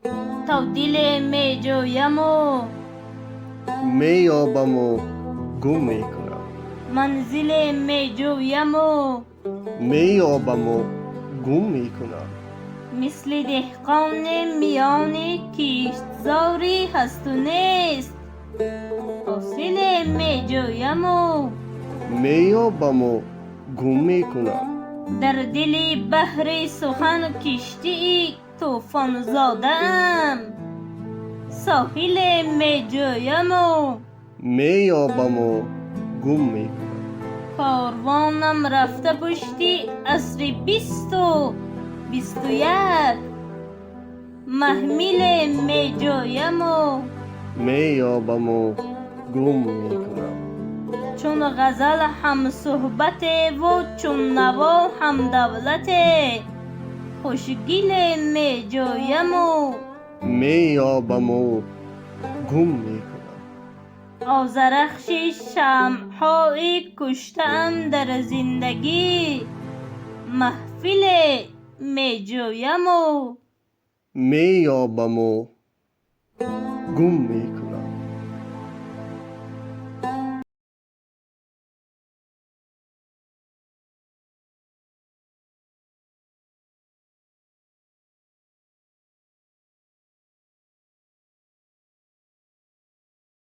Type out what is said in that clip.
تا دل می جویم و می یابم و گم می کنم. منزل می جویم و می یابم و گم می کنم. مثل دهقان میان کشتزاری هست و نیست، حاصل می جویم و می یابم و گم می کنم. در دل بحر سخن کشتی طوفان زاده ام، ساحل می جویم و می یابم و گم می کنم. کاروانم رفته پشتی عصر 20 و 21، محمل می جویم و می یابم و گم می کنم. چون غزل هم صحبت و چون نوا هم دولت، خوشگل می جویم و می یابم و گم می کنم. آذرخش شمعهای کشتم در زندگی، محفل می جویم و می یابم و گم می کنم.